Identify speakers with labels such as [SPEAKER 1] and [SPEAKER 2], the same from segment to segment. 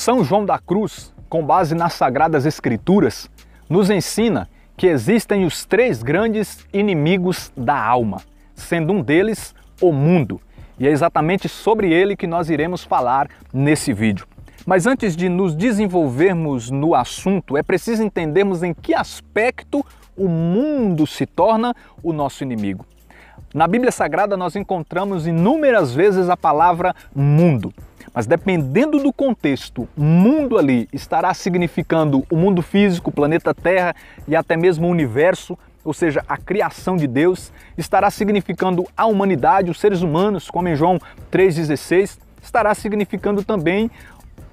[SPEAKER 1] São João da Cruz, com base nas Sagradas Escrituras, nos ensina que existem os três grandes inimigos da alma, sendo um deles o mundo. E é exatamente sobre ele que nós iremos falar nesse vídeo. Mas antes de nos desenvolvermos no assunto, é preciso entendermos em que aspecto o mundo se torna o nosso inimigo. Na Bíblia Sagrada nós encontramos inúmeras vezes a palavra mundo, mas dependendo do contexto, mundo ali estará significando o mundo físico, o planeta Terra e até mesmo o universo, ou seja, a criação de Deus, estará significando a humanidade, os seres humanos, como em João 3,16, estará significando também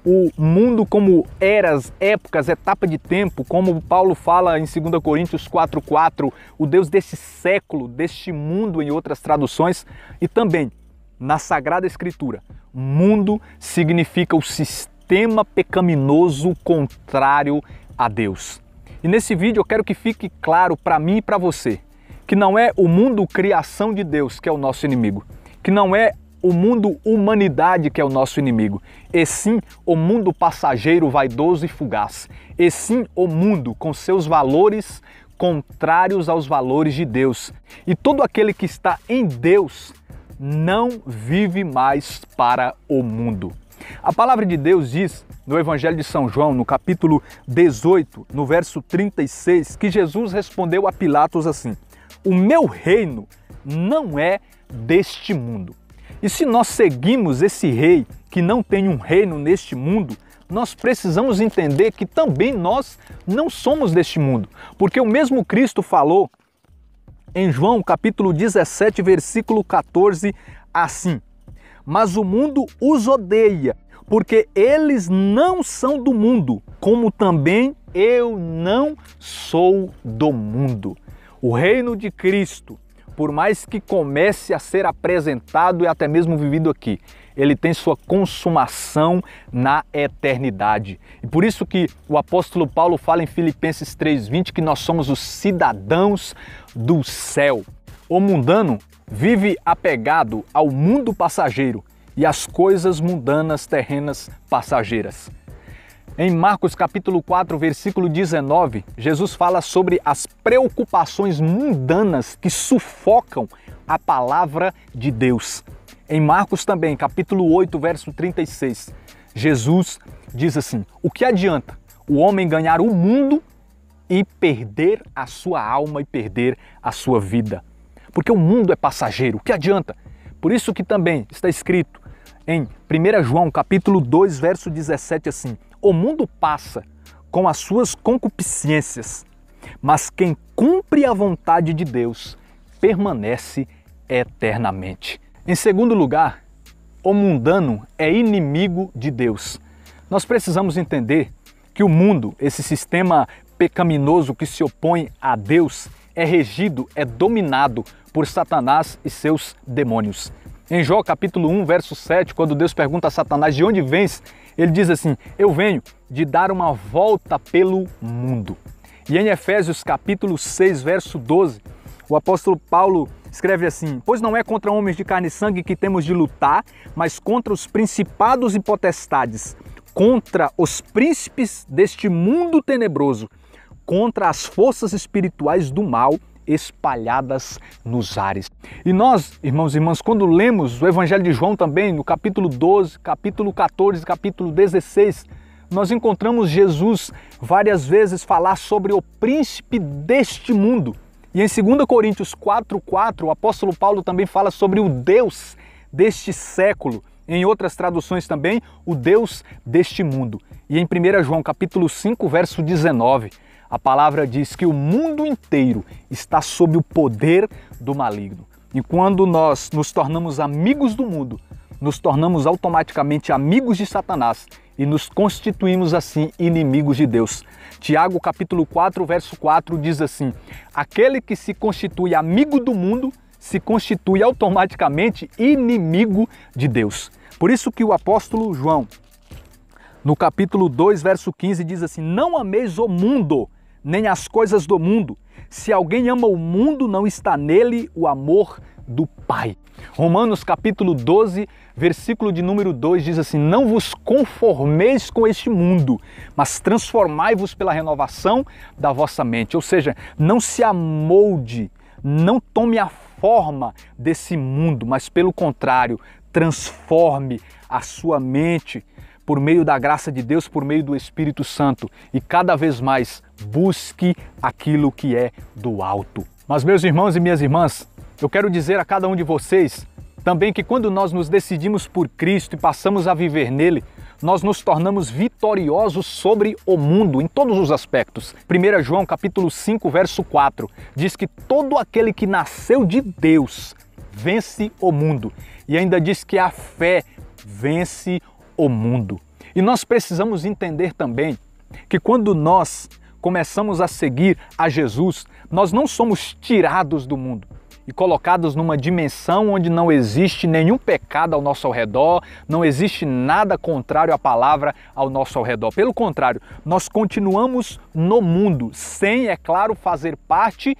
[SPEAKER 1] o mundo como eras, épocas, etapa de tempo, como Paulo fala em 2 Coríntios 4,4, o Deus desse século, deste mundo em outras traduções, e também na Sagrada Escritura, mundo significa o sistema pecaminoso contrário a Deus. E nesse vídeo eu quero que fique claro para mim e para você que não é o mundo criação de Deus que é o nosso inimigo, que não é o mundo humanidade que é o nosso inimigo, e sim o mundo passageiro, vaidoso e fugaz, e sim o mundo com seus valores contrários aos valores de Deus. E todo aquele que está em Deus não vive mais para o mundo. A palavra de Deus diz no Evangelho de São João, no capítulo 18, no verso 36, que Jesus respondeu a Pilatos assim: "O meu reino não é deste mundo." E se nós seguimos esse rei que não tem um reino neste mundo, nós precisamos entender que também nós não somos deste mundo. Porque o mesmo Cristo falou em João capítulo 17, versículo 14, assim: "Mas o mundo os odeia, porque eles não são do mundo, como também eu não sou do mundo." O reino de Cristo, por mais que comece a ser apresentado e até mesmo vivido aqui, ele tem sua consumação na eternidade. E por isso que o apóstolo Paulo fala em Filipenses 3,20 que nós somos os cidadãos do céu. O mundano vive apegado ao mundo passageiro e às coisas mundanas, terrenas, passageiras. Em Marcos capítulo 4, versículo 19, Jesus fala sobre as preocupações mundanas que sufocam a palavra de Deus. Em Marcos também, capítulo 8, verso 36, Jesus diz assim: "O que adianta o homem ganhar o mundo e perder a sua alma e perder a sua vida?" Porque o mundo é passageiro, o que adianta? Por isso que também está escrito em 1 João capítulo 2, verso 17 assim: "O mundo passa com as suas concupiscências, mas quem cumpre a vontade de Deus permanece eternamente." Em segundo lugar, o mundano é inimigo de Deus. Nós precisamos entender que o mundo, esse sistema pecaminoso que se opõe a Deus, é regido, é dominado por Satanás e seus demônios. Em Jó capítulo 1, verso 7, quando Deus pergunta a Satanás: "De onde vens?", ele diz assim: "Eu venho de dar uma volta pelo mundo." E em Efésios capítulo 6, verso 12, o apóstolo Paulo escreve assim: "Pois não é contra homens de carne e sangue que temos de lutar, mas contra os principados e potestades, contra os príncipes deste mundo tenebroso, contra as forças espirituais do mal espalhadas nos ares." E nós, irmãos e irmãs, quando lemos o Evangelho de João também, no capítulo 12, capítulo 14, capítulo 16, nós encontramos Jesus várias vezes falar sobre o príncipe deste mundo. E em 2 Coríntios 4,4, o apóstolo Paulo também fala sobre o Deus deste século. Em outras traduções também, o Deus deste mundo. E em 1 João capítulo 5, verso 19, a palavra diz que o mundo inteiro está sob o poder do maligno. E quando nós nos tornamos amigos do mundo, nos tornamos automaticamente amigos de Satanás e nos constituímos assim inimigos de Deus. Tiago capítulo 4, verso 4 diz assim: "Aquele que se constitui amigo do mundo se constitui automaticamente inimigo de Deus." Por isso que o apóstolo João, no capítulo 2, verso 15, diz assim: "Não ameis o mundo, nem as coisas do mundo. Se alguém ama o mundo, não está nele o amor do Pai. Romanos capítulo 12, versículo de número 2 diz assim: não vos conformeis com este mundo, mas transformai-vos pela renovação da vossa mente. Ou seja, não se amolde, não tome a forma desse mundo, mas pelo contrário, transforme a sua mente por meio da graça de Deus, por meio do Espírito Santo, e cada vez mais busque aquilo que é do alto. Mas, meus irmãos e minhas irmãs, eu quero dizer a cada um de vocês também que quando nós nos decidimos por Cristo e passamos a viver nele, nós nos tornamos vitoriosos sobre o mundo em todos os aspectos. 1 João capítulo 5, verso 4, diz que todo aquele que nasceu de Deus vence o mundo. E ainda diz que a fé vence o mundo. E nós precisamos entender também que quando nós começamos a seguir a Jesus, nós não somos tirados do mundo e colocados numa dimensão onde não existe nenhum pecado ao nosso redor, não existe nada contrário à palavra ao nosso redor. Pelo contrário, nós continuamos no mundo, sem, é claro, fazer parte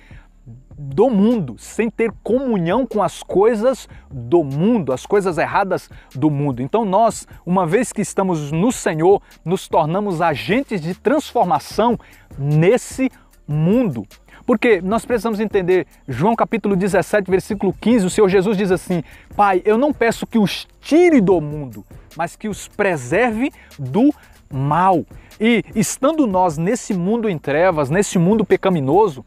[SPEAKER 1] do mundo, sem ter comunhão com as coisas do mundo, as coisas erradas do mundo. Então nós, uma vez que estamos no Senhor, nos tornamos agentes de transformação nesse mundo. Porque nós precisamos entender, João capítulo 17, versículo 15, o Senhor Jesus diz assim: Pai, eu não peço que os tire do mundo, mas que os preserve do mal. E estando nós nesse mundo em trevas, nesse mundo pecaminoso,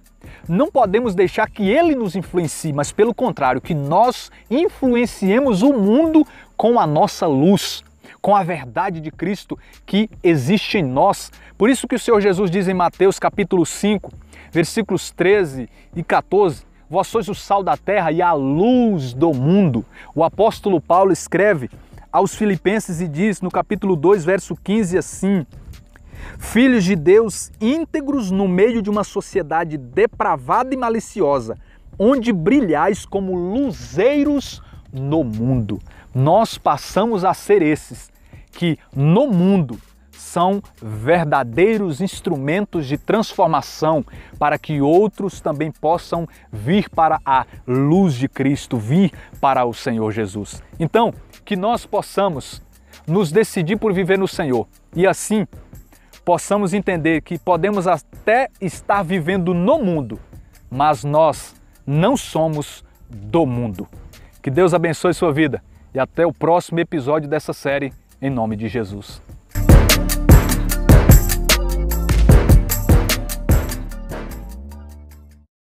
[SPEAKER 1] não podemos deixar que ele nos influencie, mas pelo contrário, que nós influenciemos o mundo com a nossa luz, com a verdade de Cristo que existe em nós. Por isso que o Senhor Jesus diz em Mateus capítulo 5, versículos 13 e 14, vós sois o sal da terra e a luz do mundo. O apóstolo Paulo escreve aos Filipenses e diz no capítulo 2, verso 15 assim: filhos de Deus íntegros no meio de uma sociedade depravada e maliciosa, onde brilhais como luzeiros no mundo. Nós passamos a ser esses que no mundo são verdadeiros instrumentos de transformação para que outros também possam vir para a luz de Cristo, vir para o Senhor Jesus. Então, que nós possamos nos decidir por viver no Senhor e assim possamos entender que podemos até estar vivendo no mundo, mas nós não somos do mundo. Que Deus abençoe sua vida e até o próximo episódio dessa série, em nome de Jesus.